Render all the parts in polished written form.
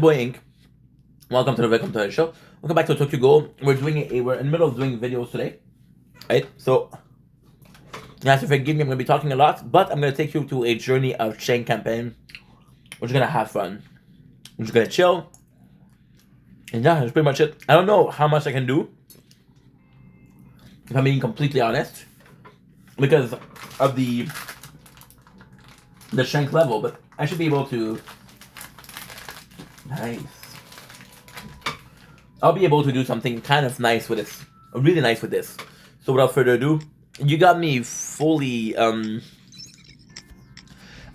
Boy Inc. Welcome to the show. Welcome back to Tokyo Ghoul. We're in the middle of doing videos today, right? So you have to forgive me. I'm gonna be talking a lot, but I'm gonna take you to a journey of chain campaign. We're just gonna have fun. We're just gonna chill, and yeah, that's pretty much it. I don't know how much I can do, if I'm being completely honest, because of the strength level, but I should be able to. Nice. I'll be able to do something kind of nice with this. Really nice with this. So without further ado, you got me fully, I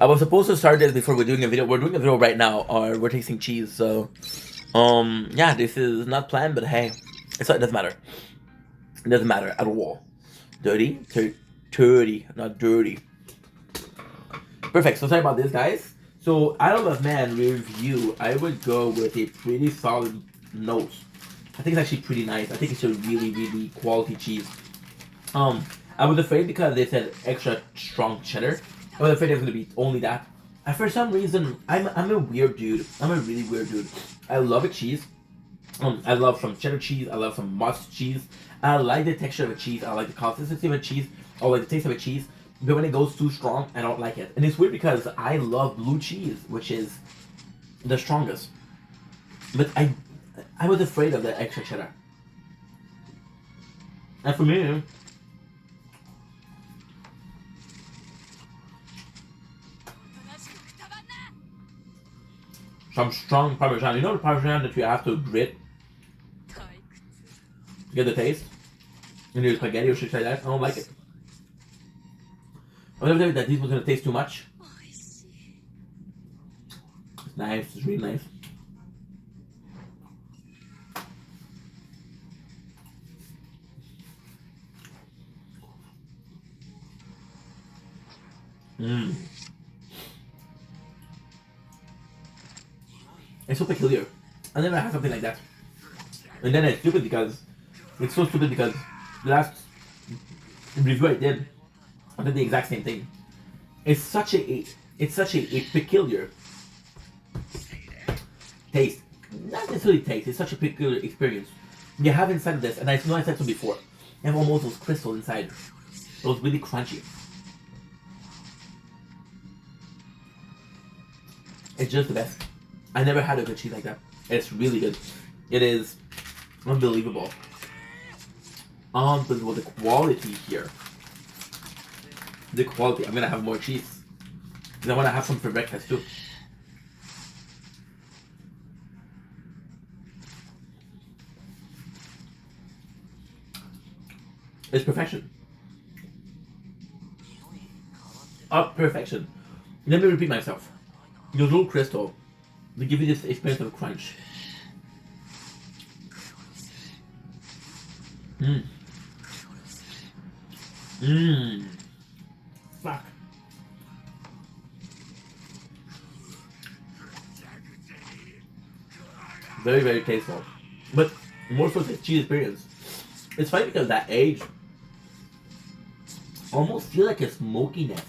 was supposed to start this before we're doing a video. We're doing a video right now, or we're tasting cheese, so, yeah, this is not planned, but hey, it doesn't matter. It doesn't matter at all. Dirty? Dirty, not dirty. Perfect, so sorry about this, guys. So, Idol of Man review, I would go with a pretty solid nose. I think it's actually pretty nice. I think it's a really, really quality cheese. I was afraid because they said extra strong cheddar. I was afraid it was gonna be only that. And for some reason, I'm a weird dude. I'm a really weird dude. I love a cheese. I love some cheddar cheese. I love some mustard cheese. I like the texture of a cheese. I like the consistency of a cheese. I like the taste of a cheese. But when it goes too strong, I don't like it. And it's weird because I love blue cheese, which is the strongest. But I was afraid of the extra cheddar. And for me, some strong Parmesan. You know the Parmesan that you have to grit to get the taste? In your spaghetti or shit like that? I don't like it. I was never that this was gonna taste too much. It's nice, it's really nice. It's so peculiar. I never had something like that. And then it's stupid because it's so stupid because the last review I did the exact same thing. It's such a peculiar taste. Not necessarily taste, it's such a peculiar experience. You have inside of this, and I know I said so before, you have almost those crystals inside. Those really crunchy. It's just the best. I never had a good cheese like that. It's really good. It is unbelievable. Unbelievable. The quality here. The quality. I'm gonna have more cheese. Because I wanna have some for breakfast too. It's perfection. Perfection. Let me repeat myself. Your little crystal, they give you this experience of crunch. Fuck. Very, very tasteful. But more so the cheese experience. It's funny because that age almost feel like a smokiness.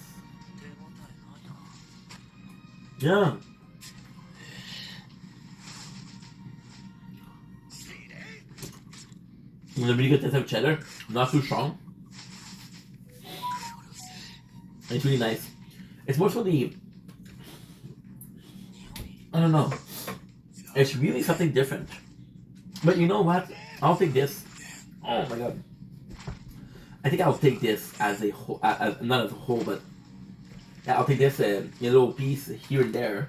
Yeah. And the really good taste of cheddar, not too strong. It's really nice. It's more so I don't know. It's really something different. But you know what? I'll take this. Oh my god. I think I'll take this as a whole, not as a whole, but yeah, I'll take this a little piece here and there.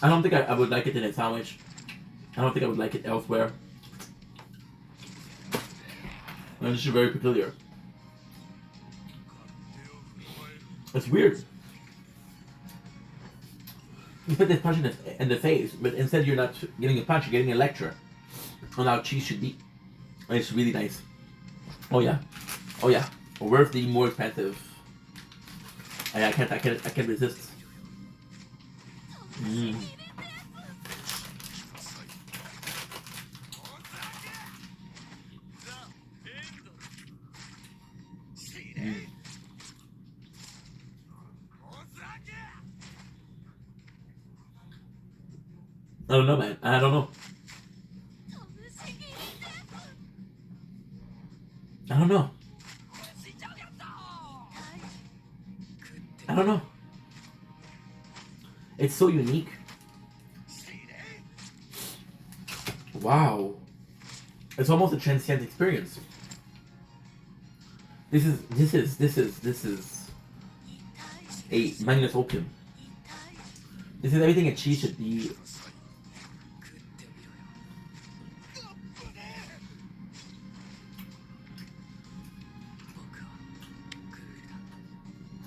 I don't think I would like it in a sandwich. I don't think I would like it elsewhere. And this is very peculiar. It's weird. You put this punch in the face, but instead you're not getting a punch, you're getting a lecture on how cheese should be. And it's really nice. Oh yeah. Oh yeah. Where's the more expensive? I can't resist. I don't know, man. I don't know. I don't know. I don't know. It's so unique. Wow. It's almost a transcendent experience. This is a minus opium. This is everything a cheese should be.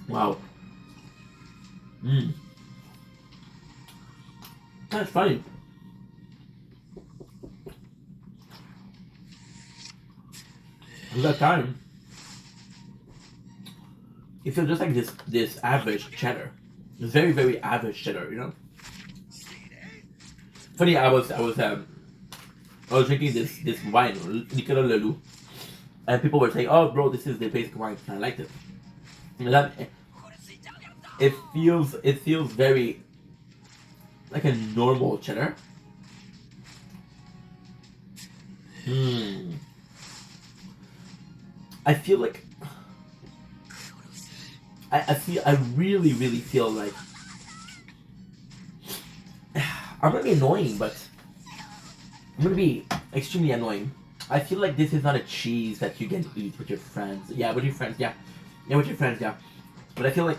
Wow. That's funny. At that time, it feels just like this average cheddar. It's very average cheddar, you know. Funny, I was drinking this wine, Nicolas Leloup, and people were saying, "Oh, bro, this is the basic wine." And I liked it. And that it feels very like a normal cheddar. I feel like I really feel like I'm gonna be annoying, but I'm gonna be extremely annoying. I feel like this is not a cheese that you can eat with your friends. Yeah, with your friends. Yeah, yeah, with your friends. Yeah, but I feel like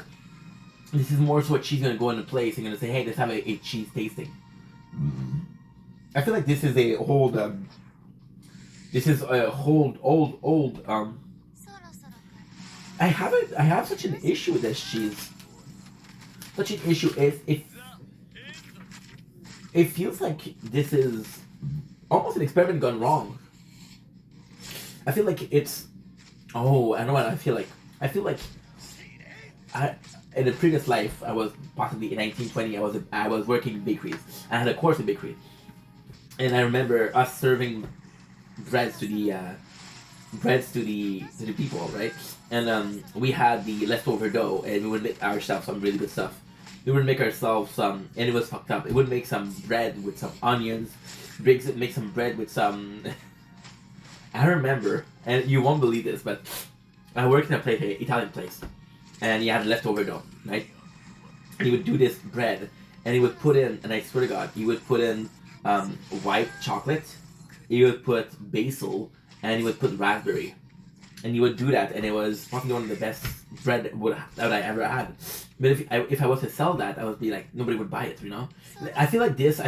this is more so a cheese gonna go into place and gonna say, hey, let's have a cheese tasting. I feel like this is a old this is a whole old I have such an issue with this cheese. Such an issue. It feels like this is almost an experiment gone wrong. I feel like it's. Oh, I know what I feel like. I feel like I in a previous life I was possibly in 1920. I was working in bakeries. I had a course in bakery, and I remember us serving breads to the people, right? And we had the leftover dough, and we would make ourselves some really good stuff. We would make ourselves some, and it was fucked up. It would make some bread with some onions, make some bread with some. I remember, and you won't believe this, but I worked in a place, an Italian place, and he had leftover dough, right? And he would do this bread, and he would put in, and I swear to God, he would put in white chocolate, he would put basil, and he would put raspberry, and he would do that, and it was probably one of the best bread that I ever had. But if I was to sell that, I would be like, nobody would buy it, you know. I feel like this.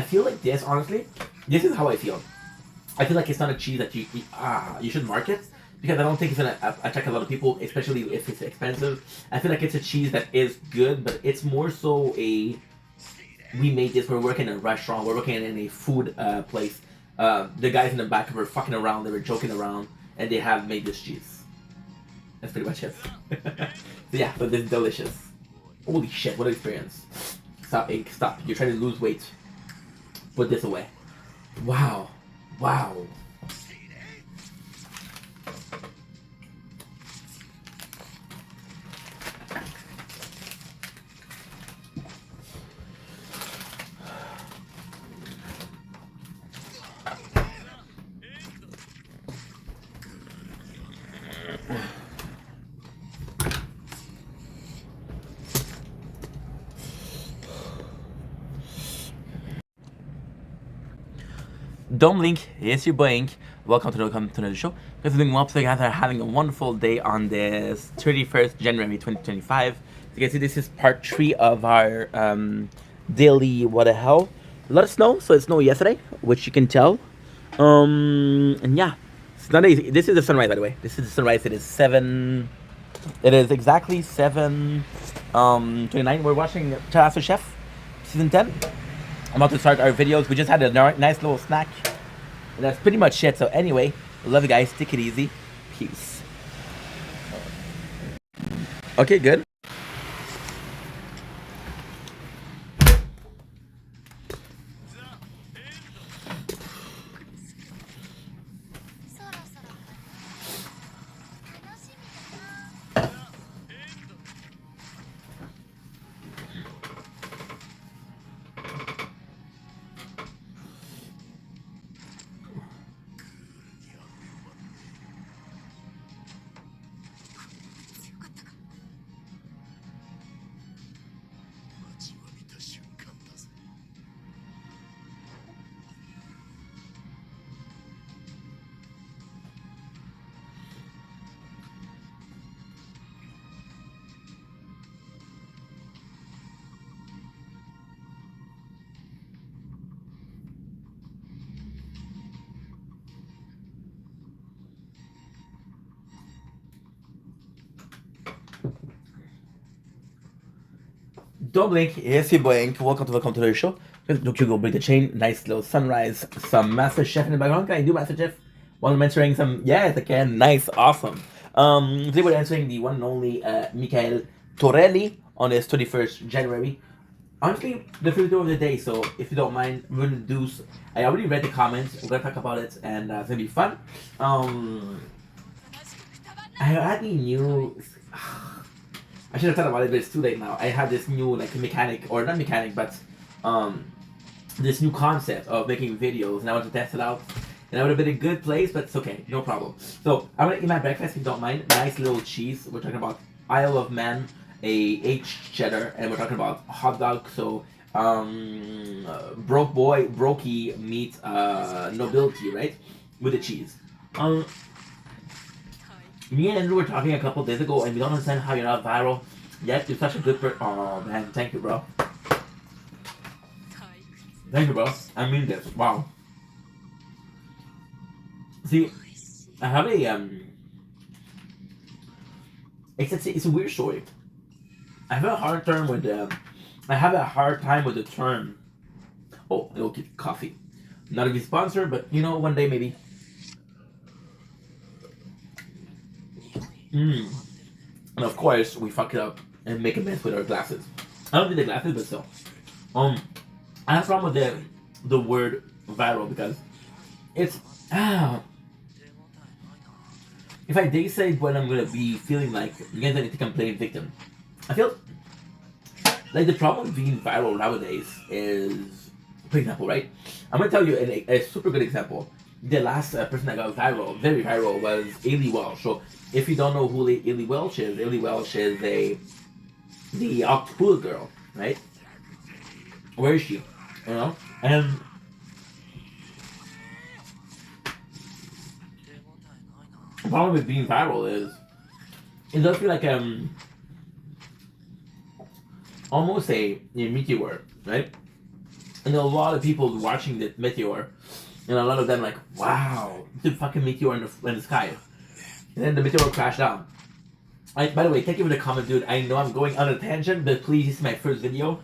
Honestly, this is how I feel. I feel like it's not a cheese that you should market, because I don't think it's gonna attract a lot of people, especially if it's expensive. I feel like it's a cheese that is good, but it's more so a we made this. We're working in a restaurant. We're working in a food place. The guys in the back were fucking around. They were joking around, and they have made this cheese. That's pretty much it. So yeah, but this is delicious. Holy shit! What an experience. Stop, Ink. Stop. You're trying to lose weight. Put this away. Wow. Wow. Dome Link, yes, your boy Ink. Welcome to the show. Guys are doing well, so you guys are having a wonderful day on this 31st January 2025. So you can see this is part 3 of our daily what the hell. Let us know. So it snowed yesterday, which you can tell. And yeah, it's not easy. This is the sunrise, by the way. This is the sunrise. It is 7. It is exactly 7:29. We're watching Master Chef season 10. I'm about to start our videos. We just had a nice little snack. And that's pretty much it. So anyway, love you guys. Take it easy. Peace. Okay, good. Don't blink. Yes, you blink. Welcome to the show. Look, you go break the chain. Nice little sunrise. Some Master Chef in the background. Can I do Master Chef? While I'm answering some. Yes, I can. Nice, awesome. Today we're answering the one and only Michael Torelli on his 21st January. Honestly, the favorite video of the day. So if you don't mind, we're gonna do. I already read the comments. We're gonna talk about it, and it's gonna be fun. I had the new. I should have thought about it, but it's too late now. I had this new like mechanic, or not mechanic, but this new concept of making videos, and I want to test it out. And I would have been a good place, but it's okay, no problem. So I'm gonna eat my breakfast if you don't mind. Nice little cheese. We're talking about Isle of Man, a H cheddar, and we're talking about hot dog. So brokey meets nobility, right? With the cheese. Me and Andrew were talking a couple days ago, and we don't understand how you're not viral yet. You're such a good person. Oh man, thank you, bro. Thank you, bro. I mean this. Wow. See, I have a it's a weird story. I have a hard time with I have a hard time with the term. Oh, it'll get coffee. Not a good sponsor, but you know, one day maybe. And of course, we fuck it up and make a mess with our glasses. I don't need the glasses, but still. I have a problem with the word viral because it's if I did say when I'm gonna be feeling like you guys need to complain victim, I feel like the problem with being viral nowadays is, for example, right? I'm gonna tell you a super good example. The last person that got viral, very viral, was Ailey Welsh. So if you don't know who Ailey Welsh is the Octopool girl, right? Where is she? You know? And the problem with being viral is it does feel like almost a meteor, right? And a lot of people watching the meteor, and a lot of them like, wow, it's a fucking meteor in the sky. And then the meteor crashed down. By the way, thank you for the comment, dude. I know I'm going on a tangent, but please, this is my first video.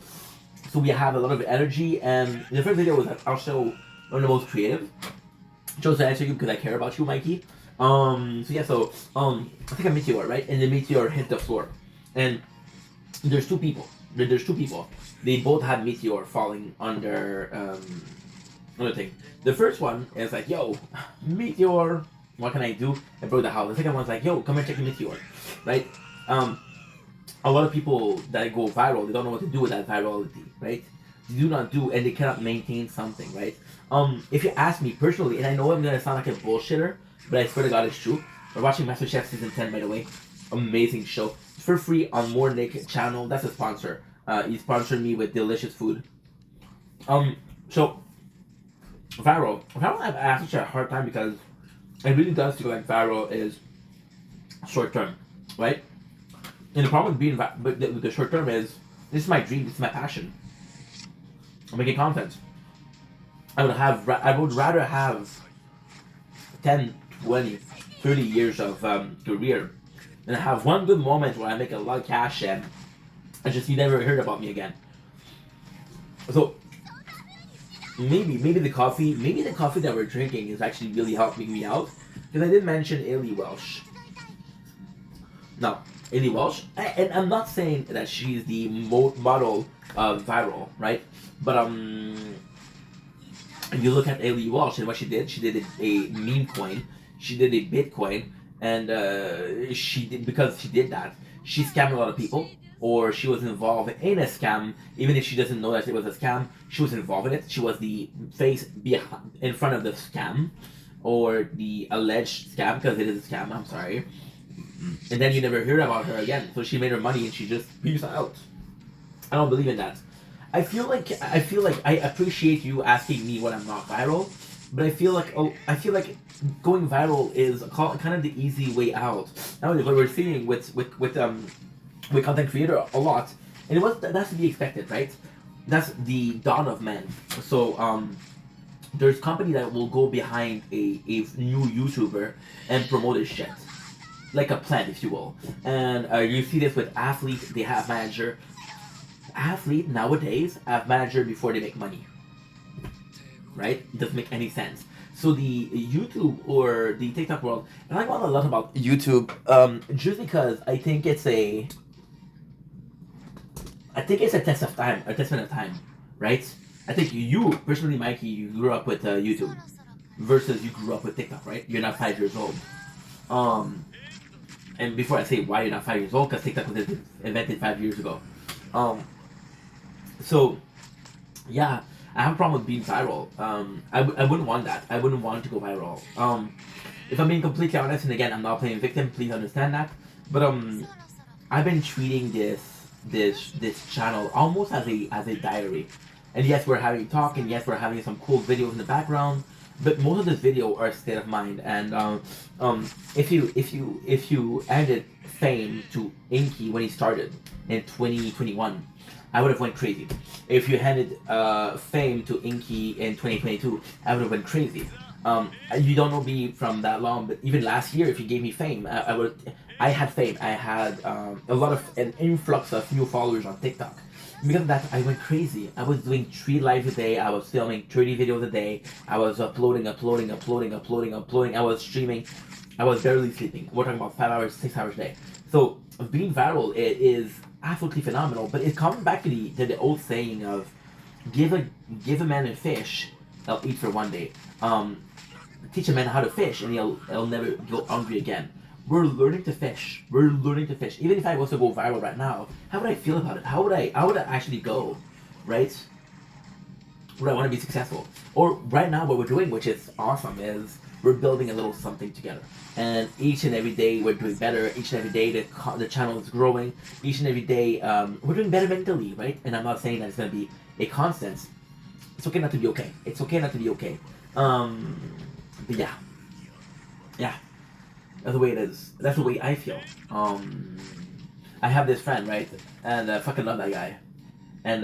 So we have a lot of energy, and the first video was also one of the most creative. I chose to answer you because I care about you, Mikey. It's like a meteor, right? And the meteor hit the floor. And there's two people. They both had meteor falling under another thing. The first one is like, yo, meteor, what can I do? I broke the house. The second one's like, yo, come and check the meteor, right? A lot of people that go viral, they don't know what to do with that virality, right? They do not do, and they cannot maintain something, right? If you ask me personally, and I know I'm gonna sound like a bullshitter, but I swear to God it's true. We're watching MasterChef Season 10, by the way. Amazing show. It's for free on More Nick channel. That's a sponsor. He sponsored me with delicious food. So viral. I have such a hard time because it really does feel like viral is short term, right? And the problem with being with the short term is this is my dream, this is my passion. I'm making content. I would rather have 10, 20, 30 years of career and have one good moment where I make a lot of cash and you never heard about me again. So maybe the coffee that we're drinking is actually really helping me out, because I did mention Ailey Welsh. No, Ailey Welsh, and I'm not saying that she's the model of viral, right? But if you look at Ailey Welsh and what she did a meme coin, she did a Bitcoin, and because she did that, she scammed a lot of people, or she was involved in a scam. Even if she doesn't know that it was a scam, she was involved in it. She was the face behind, in front of the scam, or the alleged scam, because it is a scam. I'm sorry. And then you never hear about her again. So she made her money and she just peace out. I don't believe in that. I feel like I appreciate you asking me when I'm not viral, but I feel like going viral is kind of the easy way out. Nowadays, what we're seeing with content creator a lot, and that's to be expected, right? That's the dawn of man. So there's company that will go behind a new YouTuber and promote his shit, like a plant, if you will. And you see this with athletes. They have manager. athlete nowadays have manager before they make money, right? It doesn't make any sense. So the YouTube or the TikTok world, and I want a lot about YouTube, just because I think it's a test of time, a testament of time, right? I think you personally, Mikey, you grew up with YouTube versus you grew up with TikTok, right? You're not 5 years old. Um, and before I say why you're not 5 years old, because TikTok was invented 5 years ago. Um, so yeah, I have a problem with being viral. I wouldn't want that. I wouldn't want to go viral. If I'm being completely honest, and again, I'm not playing victim. Please understand that. But I've been treating this channel almost as a diary. And yes, we're having talk, and yes, we're having some cool videos in the background. But most of this video are state of mind. And if you added fame to Inky when he started in 2021, I would have went crazy. If you handed fame to Inky in 2022, I would have went crazy. You don't know me from that long, but even last year, if you gave me fame, I would. I had fame. I had a lot of an influx of new followers on TikTok. Because of that, I went crazy. I was doing 3 lives a day. I was filming 30 videos a day. I was uploading. I was streaming. I was barely sleeping. We're talking about 5 hours, 6 hours a day. So being viral, it is absolutely phenomenal. But it comes back to the old saying of give a man a fish, he'll eat for one day. Teach a man how to fish, and he'll never go hungry again. We're learning to fish. We're learning to fish. Even if I was to go viral right now, how would I feel about it? How would I actually go, right? Would I want to be successful? Or right now, what we're doing, which is awesome, is we're building a little something together. And each and every day we're doing better. Each and every day the channel is growing. Each and every day we're doing better mentally, right? And I'm not saying that it's going to be a constant. It's okay not to be okay. It's okay not to be okay. But yeah, that's the way it is. That's the way I feel. I have this friend, right, and I fucking love that guy. And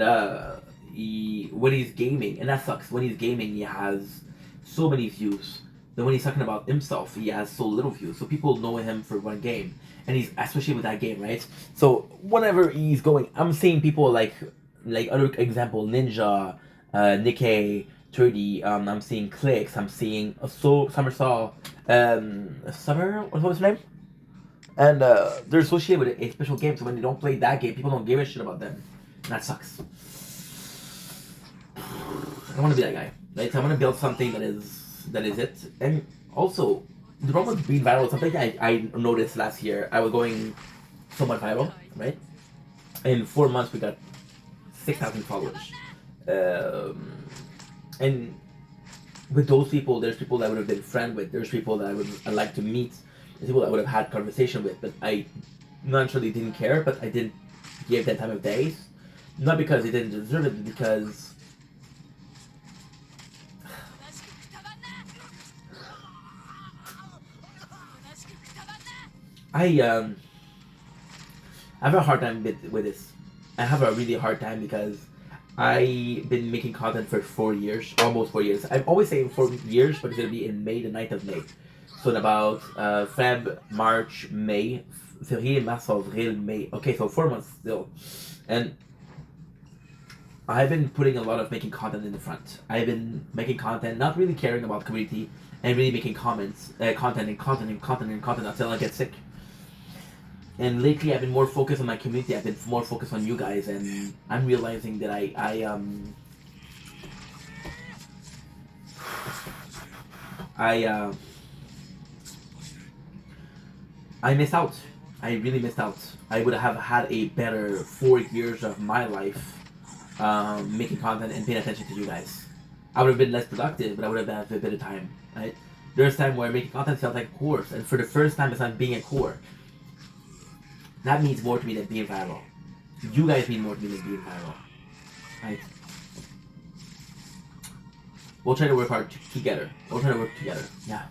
when he's gaming, and that sucks. When he's gaming, he has so many views. Then when he's talking about himself, he has so little views. So people know him for one game, and he's especially with that game, right? So whenever he's going, I'm seeing people like other example, Ninja, Nikkei, 30. I'm seeing Clicks. I'm seeing Summer Saw, Summer. What was her name? And they're associated with a special game. So when they don't play that game, people don't give a shit about them. And that sucks. I want to be that guy. Right? I want to build something that is it. And also, the problem with being viral, something I noticed last year. I was going somewhat viral, right? In 4 months, we got 6,000 followers. And with those people, there's people that I would have been friend with. There's people that I'd like to meet. There's people that I would have had conversation with, but I naturally didn't care. But I didn't give that time of days, not because they didn't deserve it, but because I have a hard time with this. I have a really hard time because I've been making content for 4 years, almost 4 years. I'm always saying 4 years, but it's gonna be in May, the 9th of May. So in about Feb, March, May, Février, Mars, Avril, May. Okay, so 4 months still, and I've been putting a lot of making content in the front. I've been making content, not really caring about community, and really making content until I get sick. And lately, I've been more focused on my community. I've been more focused on you guys, and I'm realizing that I I missed out. I really missed out. I would have had a better 4 years of my life making content and paying attention to you guys. I would have been less productive, but I would have had a bit of time. Right? There's time where making content felt like a course, and for the first time, it's not being a core. That means more to me than being viral. You guys mean more to me than being viral. Right? We'll try to work hard together. We'll try to work together. Yeah.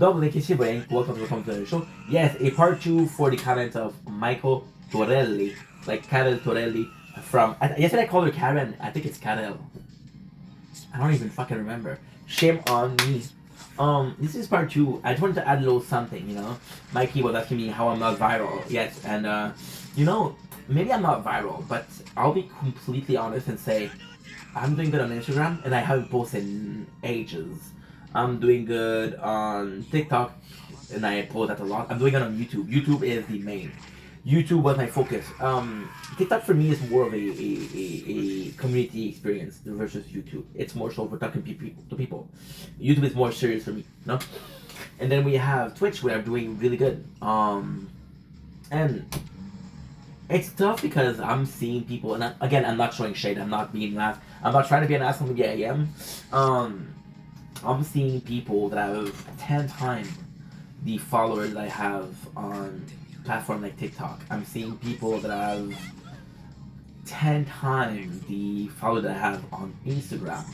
Double Kishiba, welcome to the show. Yes, a part 2 for the comment of Michael Torelli. Like Karel Torelli from. Yesterday I called her Karen. I think it's Karel. I don't even fucking remember. Shame on me. This is part 2. I just wanted to add a little something, you know. Mikey was asking me how I'm not viral. Yes, and you know, maybe I'm not viral, but I'll be completely honest and say I'm doing good on Instagram and I haven't posted in ages. I'm doing good on TikTok and I post that a lot. I'm doing it on YouTube. YouTube is the main. YouTube was my focus. TikTok for me is more of a community experience versus YouTube. It's more so for talking to people. YouTube is more serious for me, you know? And then we have Twitch where I'm doing really good. And it's tough because I'm seeing people, and again, I'm not showing shade. I'm not being an ass. I'm not trying to be an asshole. Maybe I am. I'm seeing people that have 10 times the followers that I have on platform like TikTok. I'm seeing people that have 10 times the followers that I have on Instagram,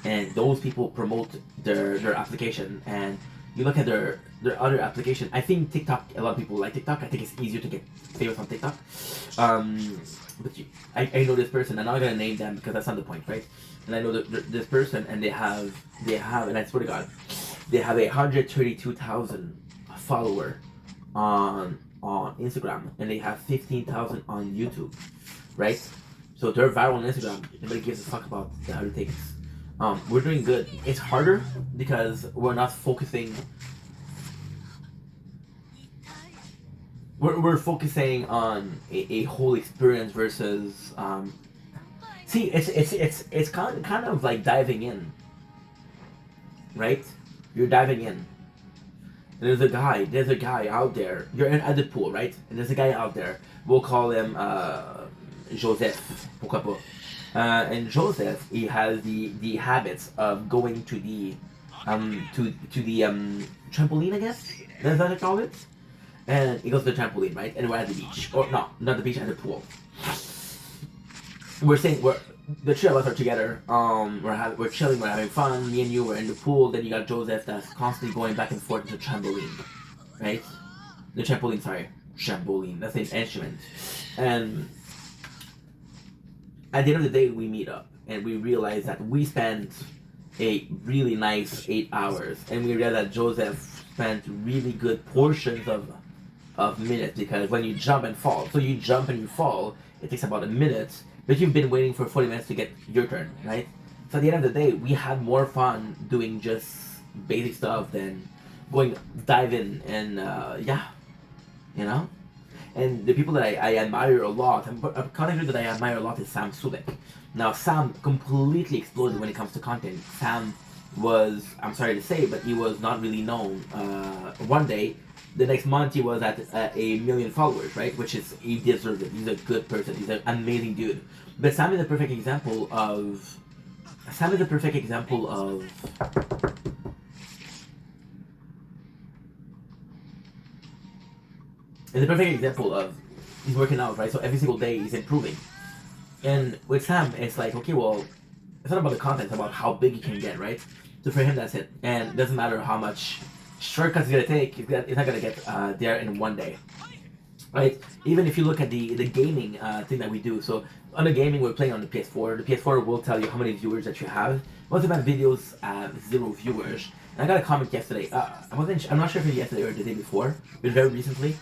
and those people promote their application. And you look at their other application. I think TikTok. A lot of people like TikTok. I think it's easier to get famous on TikTok. But I know this person. I'm not gonna name them because that's not the point, right? And I know this person, and they have, and I swear to God, they have 132,000 follower on Instagram, and they have 15,000 on YouTube, right? So they're viral on Instagram. Nobody gives a fuck about the other things. We're doing good. It's harder because we're not focusing. We're focusing on a whole experience versus. See, it's kind of like diving in, right? You're diving in. There's a guy out there. You're at the pool, right? And there's a guy out there. We'll call him Joseph. Pourquoi pas? And Joseph, he has the habits of going to the trampoline, I guess. That's what they call it. And he goes to the trampoline, right? And we're at the beach, or no, not the beach, at the pool. We're the three of us are together. We're chilling, we're having fun. Me and you, we're in the pool. Then you got Joseph that's constantly going back and forth to the trampoline, right? The trampoline, sorry, trampoline. That's an instrument. And at the end of the day, we meet up and we realize that we spent a really nice 8 hours, and we realize that Joseph spent really good portions of minutes, because when you jump and fall, so you jump and you fall, it takes about a minute. But you've been waiting for 40 minutes to get your turn, right? So at the end of the day, we had more fun doing just basic stuff than dive in and yeah, you know? And the people that I admire a lot, a character that I admire a lot is Sam Subek. Now, Sam completely exploded when it comes to content. Sam was, I'm sorry to say, but he was not really known. One day, the next month he was at 1 million followers, right? Which is, he deserves it. He's a good person. He's an amazing dude. But Sam is a perfect example of. Sam is a perfect example of. It's a perfect example of he's working out, right? So every single day he's improving. And with Sam, it's like, okay, well, it's not about the content, it's about how big he can get, right? So for him, that's it. And it doesn't matter how much shortcuts he's gonna take, he's not gonna get there in one day, right? Even if you look at the gaming thing that we do, so on the gaming we're playing on the PS4. The PS4 will tell you how many viewers that you have. Most of my videos have 0 viewers. And I got a comment yesterday. I'm not sure if it was yesterday or the day before, but very recently,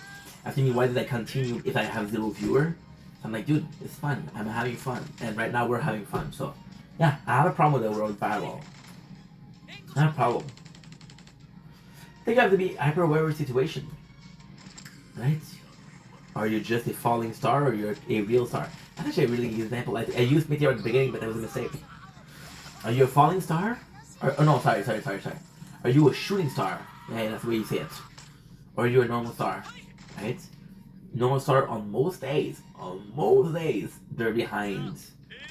asking me why did I continue if I have 0 viewer. I'm like, dude, it's fun. I'm having fun, and right now we're having fun. So, yeah, I have a problem with the world viral. Not a problem. I think you have to be hyper aware of the situation, right? Are you just a falling star, or you're a real star? That's actually a really good example. I used meteor at the beginning, but that was a mistake. Are you a falling star? Or no, sorry. Are you a shooting star? Yeah, that's the way you say it. Or are you a normal star, right? Normal star on most days, they're behind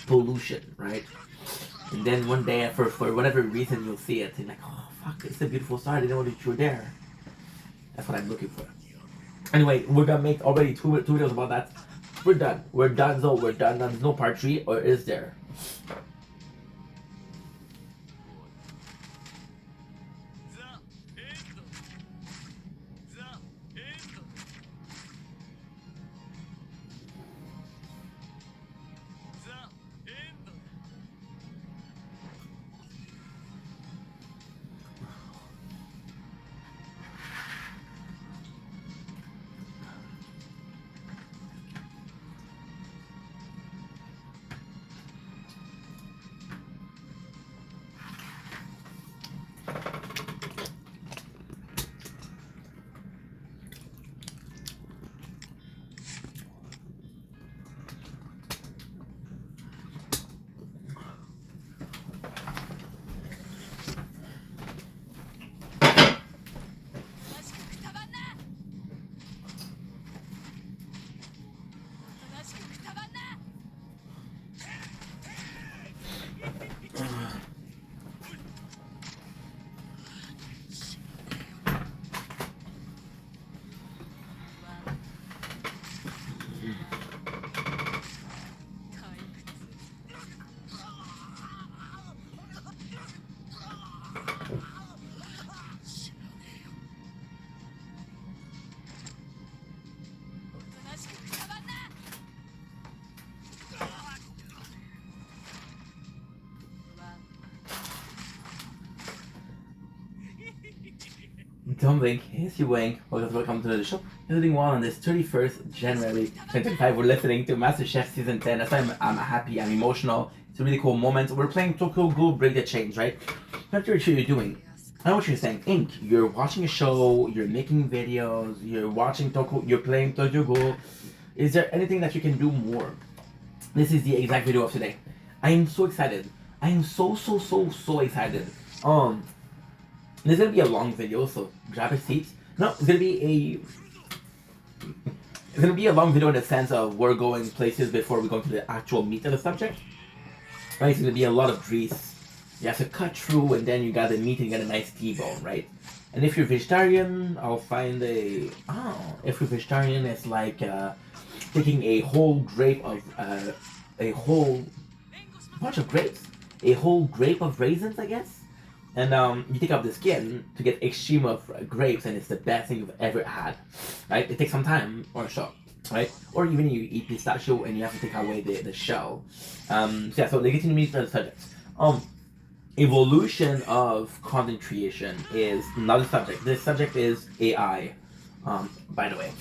pollution, right? And then one day, for whatever reason, you'll see it, and like, oh fuck, it's a beautiful star. I didn't know that you were there. That's what I'm looking for. Anyway, we're gonna make already two videos about that. We're done. We're done. So we're done. There's no part 3, or is there? Don't blink. Yes, you wink. Welcome to the show. You're doing well on this 31st January 2025. We're listening to MasterChef Season 10. That's why I'm happy. I'm emotional. It's a really cool moment. We're playing Tokyo Ghoul Break the Chains, right? Not sure what you're doing. I know what you're saying. Ink, you're watching a show, you're making videos, you're watching Tokyo, you're playing Tokyo Ghoul. Is there anything that you can do more? This is the exact video of today. I am so excited. I am so excited. There's gonna be a long video, so grab a seat. No, it's gonna be a long video in the sense of we're going places before we go into the actual meat of the subject. Right, it's gonna be a lot of grease. You have to cut through, and then you got the meat and you got a nice T-bone, right? And if you're vegetarian, I'll find if you're vegetarian, it's like taking a whole grape of a whole bunch of grapes, a whole grape of raisins, I guess. And you take out the skin to get extreme of grapes, and it's the best thing you've ever had, right? It takes some time or so, right? Or even you eat pistachio and you have to take away the shell. So yeah, so they get to meet the subject. Evolution of content creation is not the subject. The subject is AI. By the way,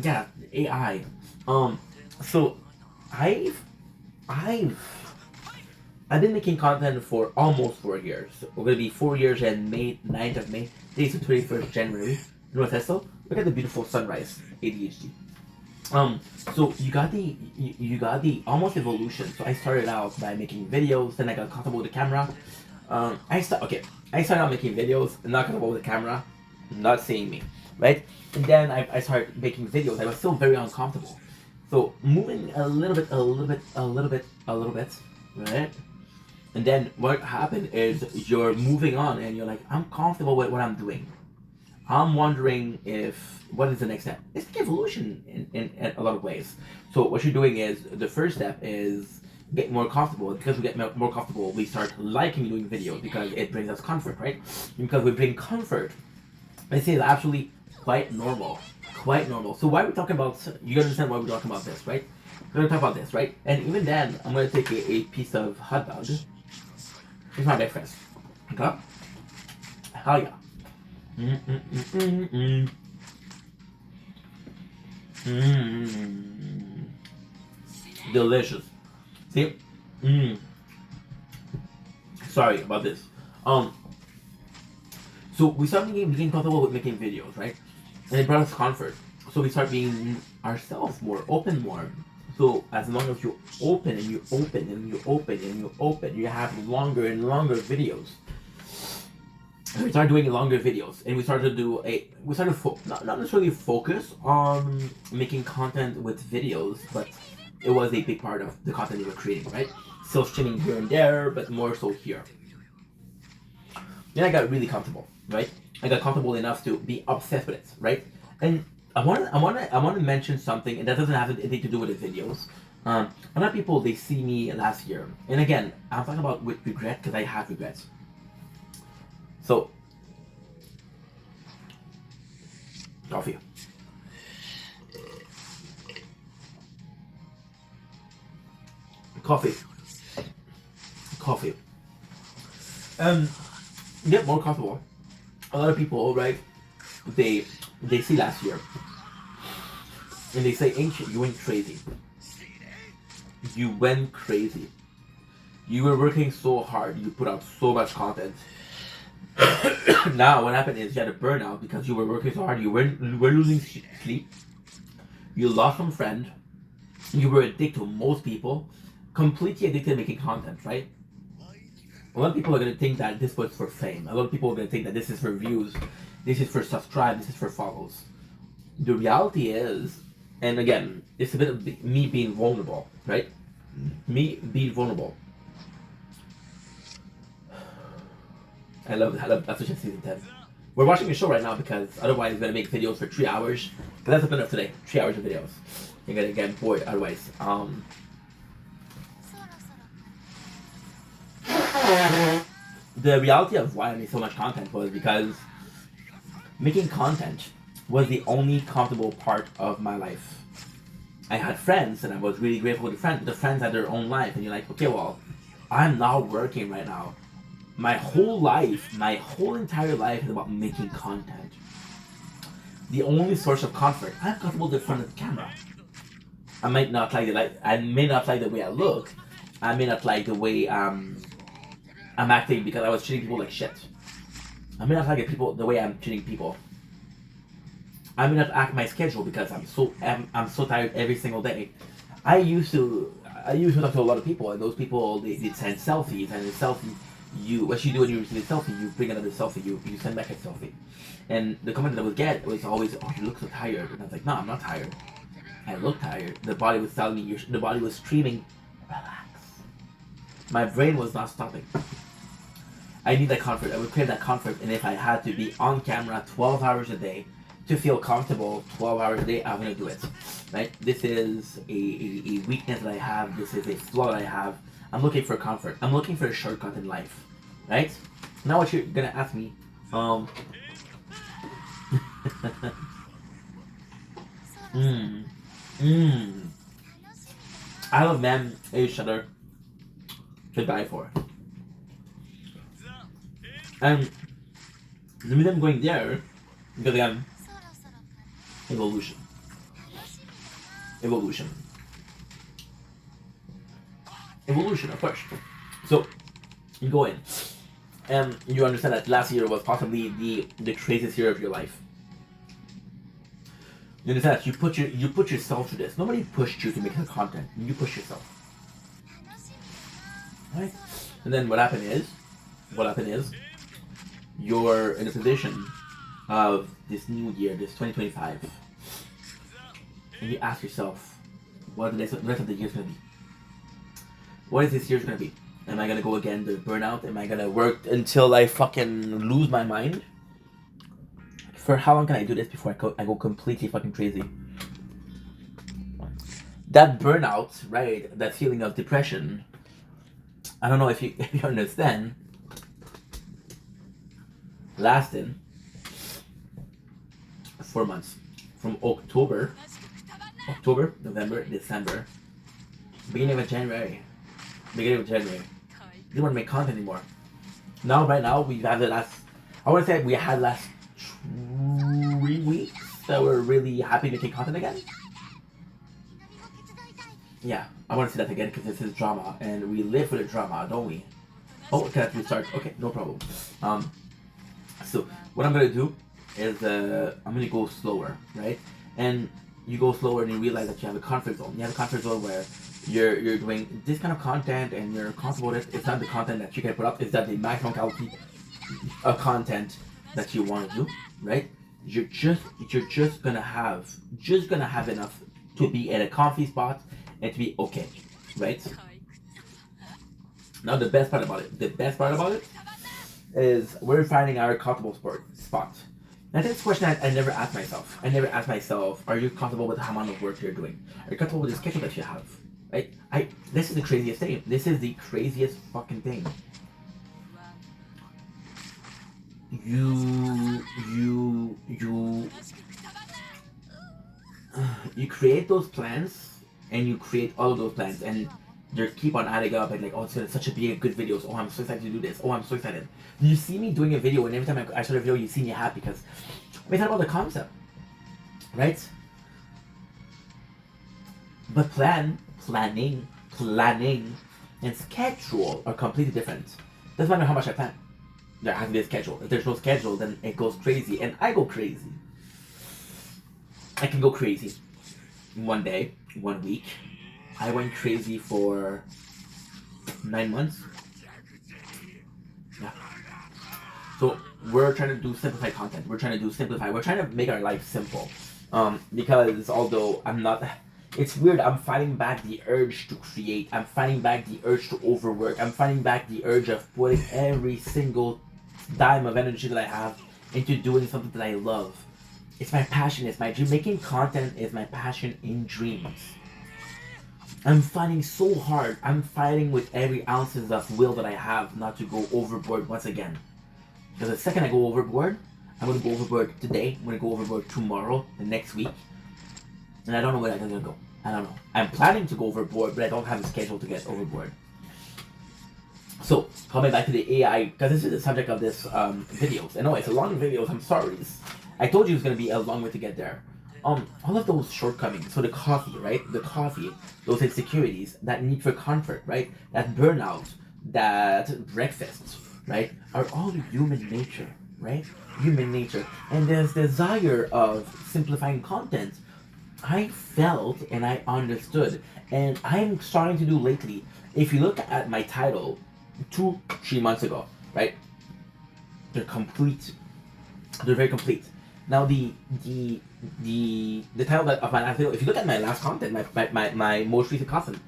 yeah, AI. So I've been making content for almost 4 years. We're gonna be 4 years and May 9th of May. Today's the 21st January. You know what that's so? Look at the beautiful sunrise. ADHD. So you got the almost evolution. So I started out by making videos, then I got comfortable with the camera. I started out making videos, not comfortable with the camera, not seeing me, right? And then I started making videos. I was still very uncomfortable. So moving a little bit, right? And then what happened is you're moving on and you're like, I'm comfortable with what I'm doing. I'm wondering what is the next step? It's like evolution in a lot of ways. So what you're doing is, the first step is get more comfortable. Because we get more comfortable, we start liking doing videos because it brings us comfort, right? Because we bring comfort. I say it's actually quite normal. Quite normal. So why are we talking about, you understand why we're talking about this, right? We're gonna talk about this, right? And even then, I'm gonna take a piece of hot dog. It's my breakfast. Okay? Hell yeah. Delicious. See? Sorry about this. So we started being comfortable with making videos, right? And it brought us comfort. So we start being ourselves more, open more. So as long as you open and you open and you open and you open, you have longer and longer videos. And we started doing longer videos, and we started not necessarily focus on making content with videos, but it was a big part of the content we were creating, right? Still streaming here and there, but more so here. Then I got really comfortable, right? I got comfortable enough to be obsessed with it, right? And I want to mention something, and that doesn't have anything to do with the videos. A lot of people, they see me last year, and again, I'm talking about with regret because I have regrets. So, coffee. Get more comfortable. A lot of people, right? They see last year, and they say, "Ancient, you went crazy. You went crazy. You were working so hard. You put out so much content. Now, what happened is you had a burnout because you were working so hard. You were losing sleep. You lost some friend. You were addicted to most people. Completely addicted to making content, right? A lot of people are going to think that this was for fame. A lot of people are going to think that this is for views. This is for subscribe. This is for follows. The reality is, and again, it's a bit of me being vulnerable, right? Me being vulnerable. I love that's just season 10. We're watching a show right now because otherwise we're gonna make videos for 3 hours. Because that's the plan of today. 3 hours of videos. You're gonna get bored otherwise. The reality of why I made so much content was because making content was the only comfortable part of my life. I had friends and I was really grateful to friends. The friends had their own life, and you're like, okay, well, I'm not working right now. my whole life, my whole entire life is about making content. The only source of comfort, I'm comfortable in front of the camera. I might not like the I may not like the way I look. I may not like the way I'm acting because I was treating people like shit. I may not like the way I'm treating people. I may not act my schedule because I'm so tired every single day. I used to talk to a lot of people, and those people they send selfies, and the selfie what you do when you receive a selfie, you bring another selfie, you send back a selfie, and the comment that I would get was always, "Oh, you look so tired," and I was like, "No, I'm not tired. I look tired." The body was telling me, the body was screaming, "Relax." My brain was not stopping. I need that comfort. I would crave that comfort, and if I had to be on camera 12 hours a day to feel comfortable 12 hours a day, I'm gonna do it. Right? This is a weakness that I have. This is a flaw that I have. I'm looking for comfort. I'm looking for a shortcut in life. Right? Now what you're gonna ask me, I love men each other to die for. And the reason I'm going there, because again, evolution. Evolution. Evolution, of course. So, you go in, and you understand that last year was possibly the craziest year of your life. You understand that you put yourself through this. Nobody pushed you to make the content. You push yourself. Right? And then what happened is, you're in a position of this new year, this 2025, and you ask yourself, what the rest of the year is going to be? What is this year's going to be? Am I going to go again to burnout? Am I going to work until I fucking lose my mind? For how long can I do this before I go completely fucking crazy? That burnout, right? That feeling of depression. I don't know if you understand. Lasted 4 months, from October, November, December, beginning of January. Didn't want to make content anymore. Right now we have the last. I want to say we had last 3 weeks that we're really happy making content again. Yeah, I want to say that again because this is drama, and we live for the drama, don't we? Oh, can I restart? Okay, no problem. So what I'm gonna do is I'm gonna go slower, right? And you go slower, and you realize that you have a comfort zone. You have a comfort zone where you're doing this kind of content, and you're comfortable with it. It's not the content that you can put up. It's not the maximum quality of content that you want to do, right? You're just gonna have enough to be at a comfy spot and to be okay, right? Now the best part about it is we're finding our comfortable spot. And that's a question I never asked myself. Are you comfortable with the amount of work you're doing? Are you comfortable with the schedule that you have? Right? This is the craziest thing. This is the craziest fucking thing. You create those plans, and you create all of those plans, and they keep on adding up, and like, oh, it's gonna such a be a good videos. Oh, I'm so excited to do this. Oh, I'm so excited. You see me doing a video, and every time I start a video, you see me happy because it's not about the concept, right? But planning, and schedule are completely different. Doesn't matter how much I plan. There has to be a schedule. If there's no schedule, then it goes crazy, and I go crazy. I can go crazy. One day, 1 week, I went crazy for 9 months. Yeah. So we're trying to do simplified content. We're trying to make our life simple. Because although I'm not, it's weird. I'm fighting back the urge to create. I'm fighting back the urge to overwork. I'm fighting back the urge of putting every single dime of energy that I have into doing something that I love. It's my passion. It's my dream. Making content is my passion in dreams. I'm fighting so hard. I'm fighting with every ounces of will that I have not to go overboard once again. Because the second I go overboard, I'm going to go overboard today. I'm going to go overboard tomorrow, the next week. And I don't know where I'm going to go. I don't know. I'm planning to go overboard, but I don't have a schedule to get overboard. So, coming back to the AI, because this is the subject of this videos. I know it's a long videos. I'm sorry. I told you it's gonna be a long way to get there. All of those shortcomings. So the coffee, right? The coffee, those insecurities, that need for comfort, right? That burnout, that breakfast, right? Are all human nature, right? Human nature, and this desire of simplifying content. I felt and I understood, and I'm starting to do lately. If you look at my title 3 months ago, right? They're complete. They're very complete. Now the title of my last video. If you look at my last content, my most recent content,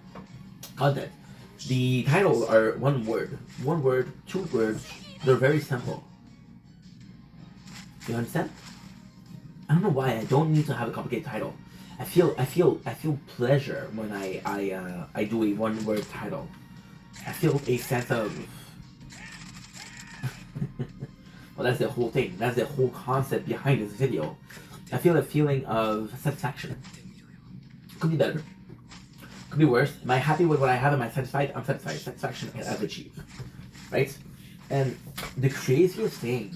the titles are one word, 2 words. They're very simple. You understand? I don't know why I don't need to have a complicated title. I feel pleasure when I do a 1 word title. I feel a sense of well, that's the whole thing. That's the whole concept behind this video. I feel a feeling of satisfaction. Could be better. Could be worse. Am I happy with what I have? Am I satisfied? I'm satisfied. Satisfaction I've achieved. Right? And the craziest thing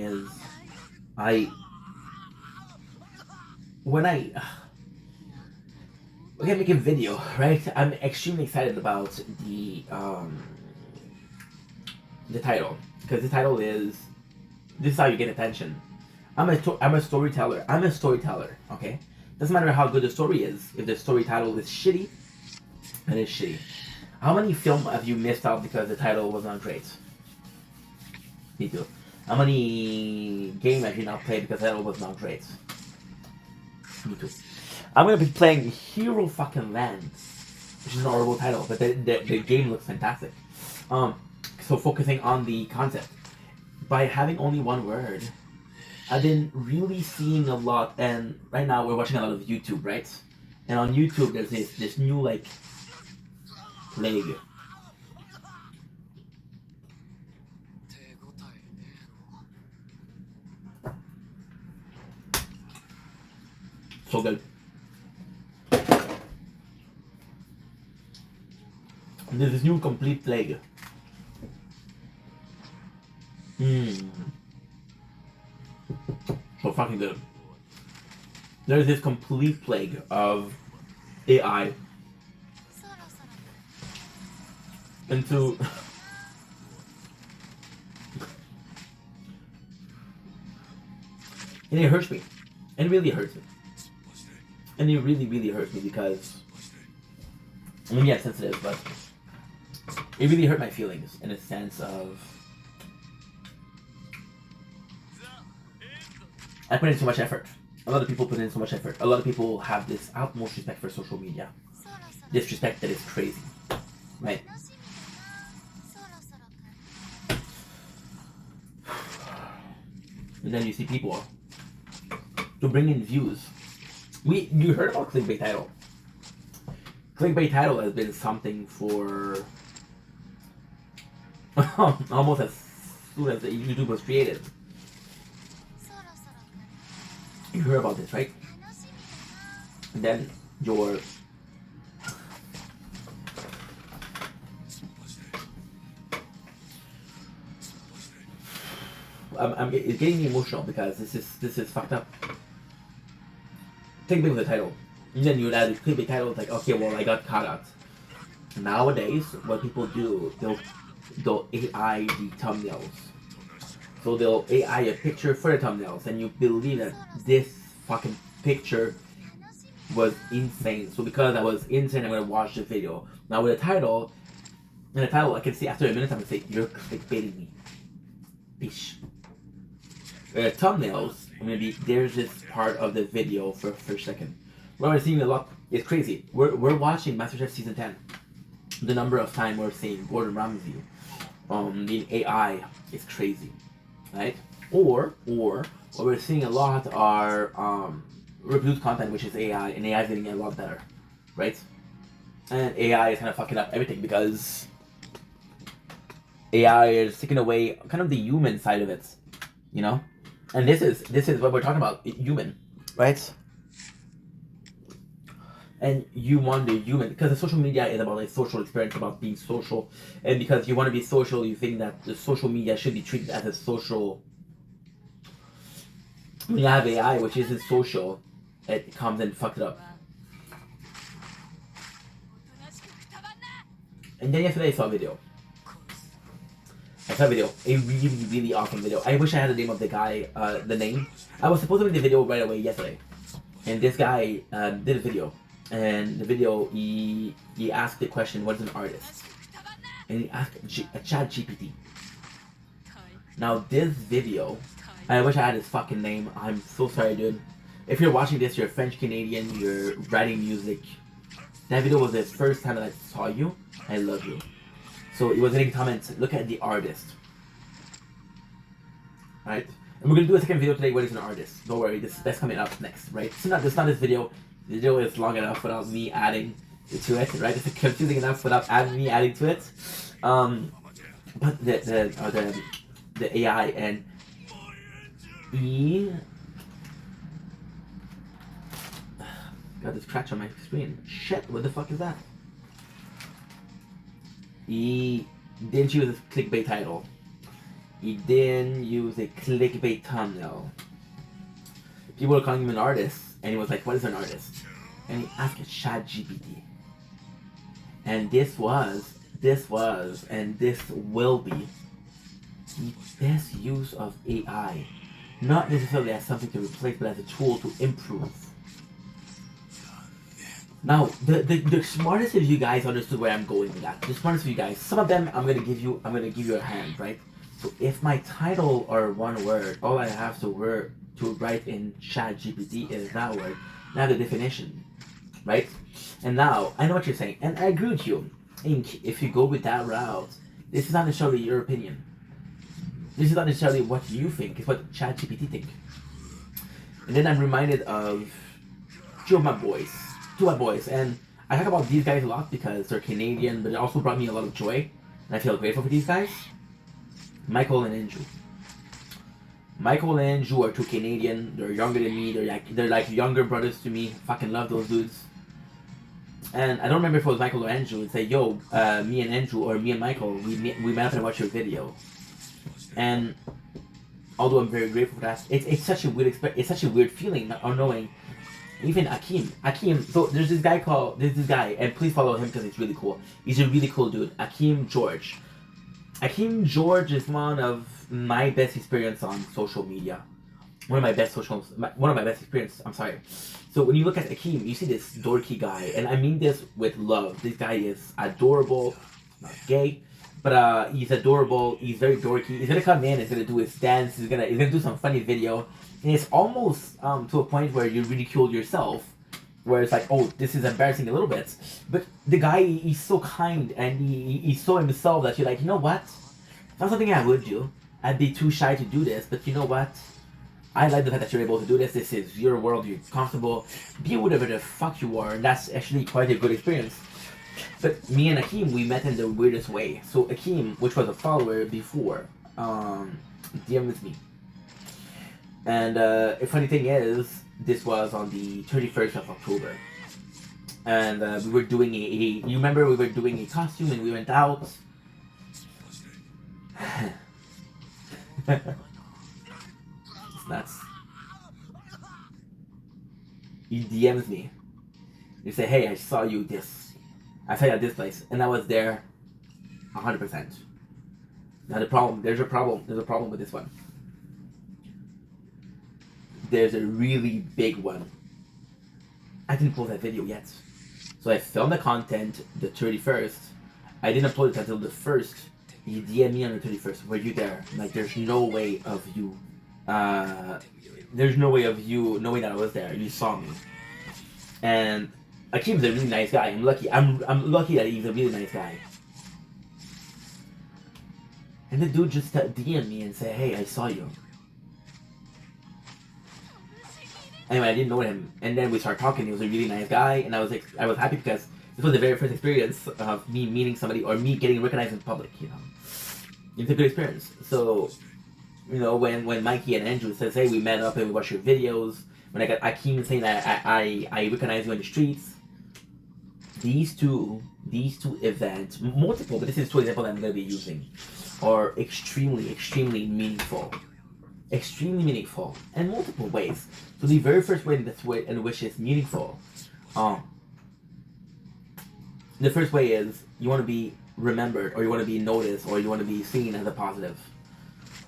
is when I make a video, right? I'm extremely excited about the title, because the title is this is how you get attention. I'm a storyteller. Okay, doesn't matter how good the story is. If the story title is shitty, then it's shitty. How many film have you missed out because the title was not great? Me too. How many game have you not played because the title was not great? Me too. I'm gonna be playing Hero fucking Land, which is an horrible title, but the game looks fantastic. So focusing on the concept, by having only 1 word, I've been really seeing a lot, and right now we're watching a lot of YouTube, right? And on YouTube there's this new like plague. So good. There's this new complete plague. So fucking good. There's this complete plague of AI into and it hurts me. And it really hurts me. And it really, really hurts me because I mean, yeah, it's sensitive, but it really hurt my feelings in a sense of I put in so much effort. A lot of people put in so much effort. A lot of people have this utmost respect for social media. This respect that is crazy, right? And then you see people to bring in views. You heard about clickbait title. Clickbait title has been something for almost as soon as YouTube was created. You heard about this, right? And then it's getting me emotional because this is fucked up. Clickbait with the title. And then you would add a clickbait title, like, okay, well, I got caught out. Nowadays, what people do, they'll AI the thumbnails. So they'll AI a picture for the thumbnails, and you believe that this fucking picture was insane. So because I was insane, I'm gonna watch the video. Now with the title, I can see after a minute, I'm gonna say, you're clickbaiting me. Bish. Thumbnails, I'm gonna be, there's this part of the video for a second. What we're seeing a lot, it's crazy. We're watching MasterChef Season 10. The number of time we're seeing Gordon Ramsay being AI is crazy, right? Or what we're seeing a lot are reproduced content, which is AI, and AI is getting a lot better, right? And AI is kind of fucking up everything because AI is taking away kind of the human side of it, you know? And this is what we're talking about, human, right? and you want to be human, because the social media is about a social experience, about being social, and because you want to be social, you think that the social media should be treated as a social. When you have AI, which isn't social, it comes and fucks it up. And then yesterday I saw a video. A really, really awesome video. I wish I had the name of the guy, the name. I was supposed to make the video right away yesterday. And this guy did a video. And the video, he asked the question, what is an artist? And he asked a chat GPT. Now this video, I wish I had his fucking name. I'm so sorry, dude. If you're watching this, you're French Canadian, you're writing music. That video was the first time that I saw you. I love you. So it was in the comments, look at the artist. Right? And we're gonna do a second video today, what is an artist. Don't worry, that's coming up next, right? So not this video. The video is long enough without me adding to it, right? It's confusing enough without me adding to it. But the AI and got this scratch on my screen. Shit, what the fuck is that? He didn't use a clickbait title. He didn't use a clickbait thumbnail. People were calling him an artist, and he was like, what is an artist? And he asked a chat GPT. And this was, and this will be the best use of AI. Not necessarily as something to replace, but as a tool to improve. Now, the smartest of you guys understood where I'm going with that. The smartest of you guys, some of them I'm gonna give you a hand, right? So if my title or one word, all I have to write in chat GPT is that word, now the definition, right? And now I know what you're saying, and I agree with you. If you go with that route, this is not necessarily your opinion. This is not necessarily what you think, it's what chat GPT think. And then I'm reminded of two of my boys, and I talk about these guys a lot because they're Canadian, but it also brought me a lot of joy, and I feel grateful for these guys. Michael and Andrew. Michael and Andrew are two Canadian. They're younger than me. They're like younger brothers to me. Fucking love those dudes. And I don't remember if it was Michael or Andrew and say, yo, me and Andrew or me and Michael, we met up and watched your video. And although I'm very grateful for that, it's such a weird it's such a weird feeling not knowing. Even Akeem, so there's this guy, and please follow him because it's really cool. He's a really cool dude. Akeem George is one of my best experience on social media. One of my best experience. I'm sorry. So when you look at Akeem, you see this dorky guy, and I mean this with love. This guy is adorable, not gay, but he's adorable. He's very dorky. He's gonna come in. He's gonna do his dance. He's gonna do some funny video. And it's almost to a point where you ridicule yourself, where it's like, oh, this is embarrassing a little bit. But the guy, he's so kind and he's so himself that you're like, you know what? It's not something I would do. I'd be too shy to do this, but you know what? I like the fact that you're able to do this. This is your world. You're comfortable. Be whatever the fuck you are, and that's actually quite a good experience. But me and Akeem, we met in the weirdest way. So Akeem, which was a follower before, DM'd me. And the funny thing is, this was on the 31st of October. And we were doing you remember we were doing a costume and we went out. It's nuts. He DMs me. You say, hey, I saw you at this place. And I was there 100%. Now there's a problem with this one. There's a really big one. I didn't post that video yet. So I filmed the content the 31st. I didn't upload it until the 1st. He DM'd me on the 31st. Were you there? Like, there's no way of you knowing that I was there. You saw me. And Akeem's a really nice guy. I'm lucky that he's a really nice guy. And the dude just DM'd me and said, hey, I saw you. Anyway, I didn't know him, and then we started talking. He was a really nice guy, and I was happy because this was the very first experience of me meeting somebody or me getting recognized in public. You know, it's a good experience. So, you know, when Mikey and Andrew says, "Hey, we met up and we watched your videos," when I got Akeem saying that I recognize you in the streets, these two events, multiple, but this is two examples I'm going to be using, are extremely meaningful. Extremely meaningful in multiple ways. So the very first way in which it's meaningful, the first way is you want to be remembered, or you want to be noticed, or you want to be seen as a positive.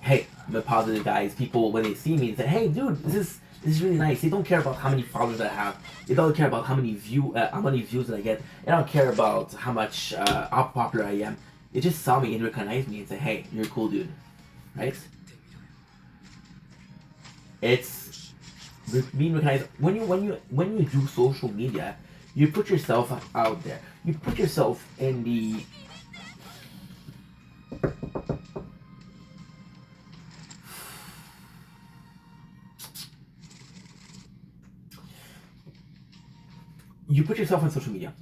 Hey, I'm a positive guy. People, when they see me, say, "Hey, dude, this is really nice." They don't care about how many followers I have. They don't care about how many views that I get. They don't care about how much how popular I am. They just saw me and recognized me and say, "Hey, you're a cool dude," right? It's being recognized when you do social media. You put yourself out there. You put yourself in the you put yourself on social media,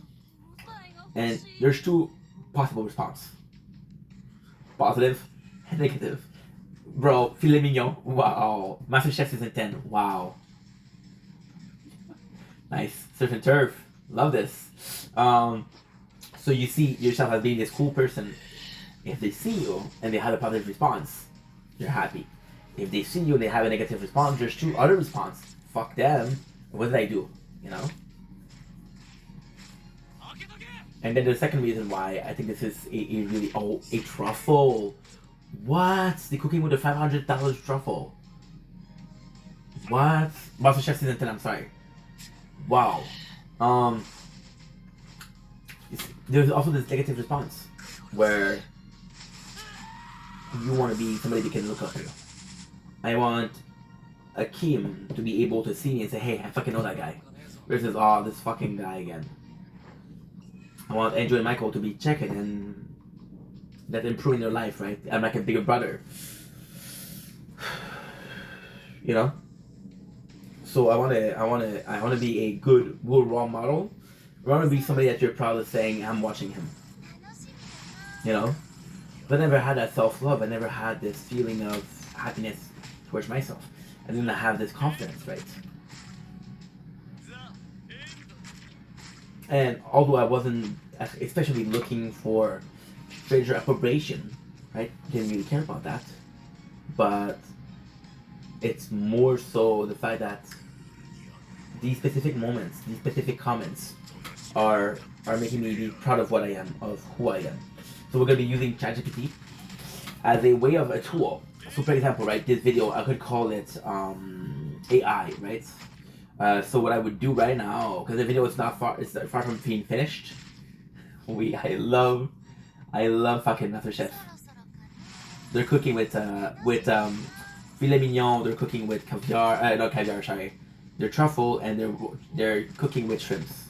and there's two possible response: positive and negative. Bro, filet mignon. Wow. MasterChef season 10. Wow. Nice. Surf and turf. Love this. So you see yourself as being this cool person. If they see you and they have a positive response, you're happy. If they see you and they have a negative response, there's two other response. Fuck them. What did I do? You know? And then the second reason why I think this is a really a truffle. What? They're cooking with a $500 truffle. What? MasterChef season 10, I'm sorry. Wow. There's also this negative response where you want to be somebody that can look up to. I want Akeem to be able to see me and say, "Hey, I fucking know that guy." Versus, "Oh, this fucking guy again." I want Andrew and Michael to be checking and that improving their life, right? I'm like a bigger brother. You know? So I wanna be a good role model. I wanna be somebody that you're proud of saying, "I'm watching him." You know? But I never had that self-love. I never had this feeling of happiness towards myself. I didn't have this confidence, right? And although I wasn't especially looking for stranger approbation, right? Didn't really care about that. But it's more so the fact that these specific moments, these specific comments are making me be proud of what I am, of who I am. So we're gonna be using ChatGPT as a way of a tool. So for example, right, this video I could call it AI, right? So what I would do right now, because the video is it's far from being finished. I love fucking MasterChef. They're cooking with filet mignon. They're cooking with caviar. Not caviar, sorry. They're truffle, and they're cooking with shrimps.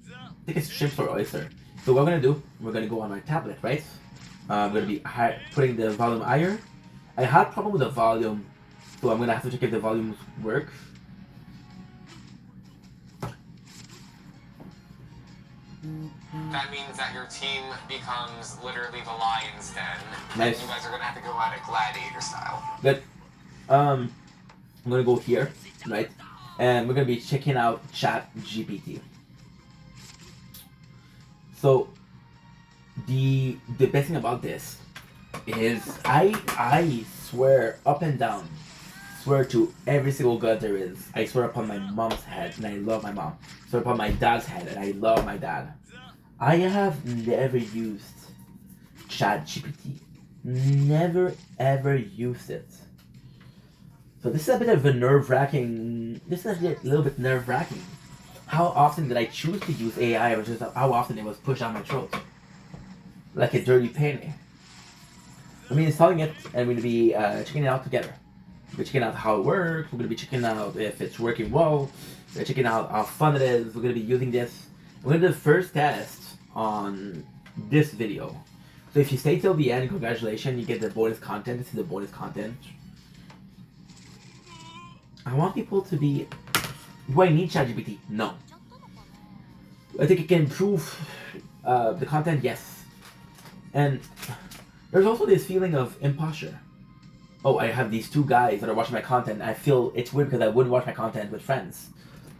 I think it's shrimps or oyster. So what we're gonna do? We're gonna go on my tablet, right? I'm gonna be putting the volume higher. I had problem with the volume, so I'm gonna have to check if the volumes work. That means that your team becomes literally the lion's den. Nice. And you guys are gonna have to go at it gladiator style. Good. I'm gonna go here, right? And we're gonna be checking out ChatGPT. So the best thing about this is I swear up and down, swear to every single god there is. I swear upon my mom's head, and I love my mom. I swear upon my dad's head, and I love my dad. I have never used ChatGPT. Never ever used it. So this is a bit of a nerve-wracking. This is a little bit nerve-wracking. How often did I choose to use AI, or just how often it was pushed down my throat, like a dirty penny? I mean, installing it, and we're gonna be checking it out together. We're checking out how it works. We're gonna be checking out if it's working well. We're checking out how fun it is. We're gonna be using this. We're gonna do the first test on this video. So if you stay till the end, congratulations, you get the bonus content. This is the bonus content. I want people to be. Do I need ChatGPT? No. I think it can improve the content, yes. And there's also this feeling of imposture. Oh, I have these two guys that are watching my content. I feel it's weird because I wouldn't watch my content with friends.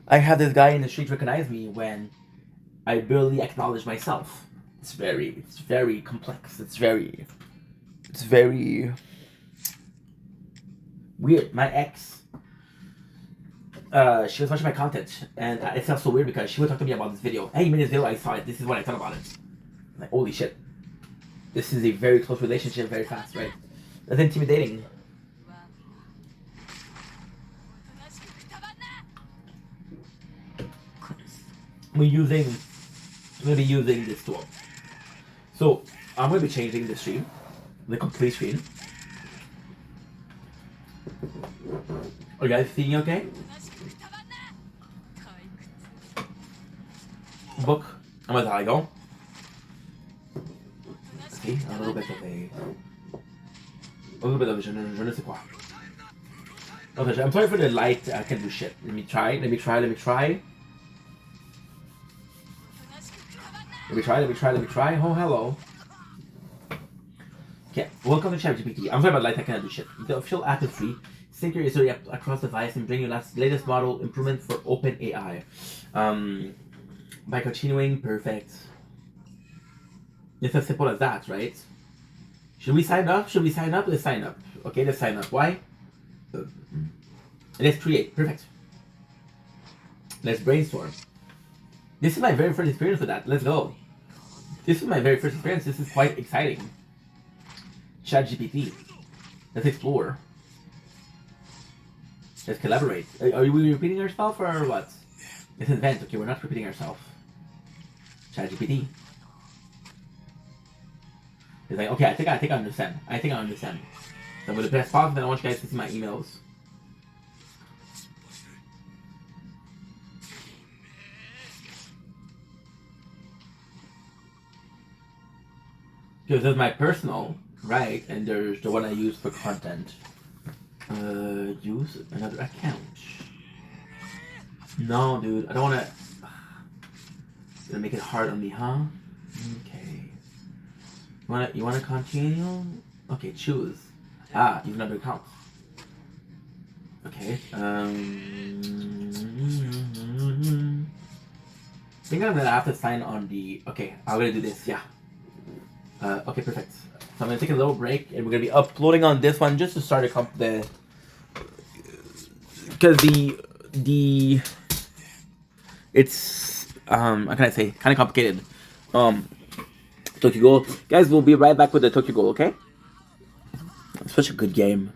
I have this guy in the street recognize me when I barely acknowledge myself. It's very complex. It's very weird. My ex, she was watching my content, and it felt so weird because she would talk to me about this video. Hey, you made this video, I saw it. This is what I thought about it. I'm like, holy shit. This is a very close relationship, very fast, right? That's intimidating. I'm gonna be using this tool. So I'm gonna be changing the stream, the complete screen. Are you guys seeing okay? Book. I'm gonna try go. See, a little bit of je ne sais quoi. Okay, I'm sorry for the light. I can do shit. Let me try. Let me try. Oh, hello. Okay, welcome to ChatGPT. I'm sorry about light. I cannot do shit. The official app is free. Sync your history across device and bring your latest model improvement for OpenAI. By continuing, perfect. It's as simple as that, right? Should we sign up? Let's sign up. Okay, let's sign up. Why? Let's create. Perfect. Let's brainstorm. This is my very first experience with that. Let's go. This is my very first experience. This is quite exciting. ChatGPT. Let's explore. Let's collaborate. Are we repeating ourselves or what? Let's invent. Okay, we're not repeating ourselves. ChatGPT. It's like, okay, I think I understand. So I'm gonna press pause, then I want you guys to see my emails. Because there's my personal, right? And there's the one I use for content. Use another account. No, dude, I don't wanna. Gonna make it hard on me, huh? Okay. You wanna continue? Okay, choose. Use another account. Okay. I think I'm gonna have to sign on the. Okay, I'm gonna do this. Yeah. Okay, perfect. So I'm gonna take a little break, and we're gonna be uploading on this one just to start because it's how can I say, kind of complicated. Tokyo Ghoul, guys. We'll be right back with the Tokyo Ghoul. Okay. It's such a good game.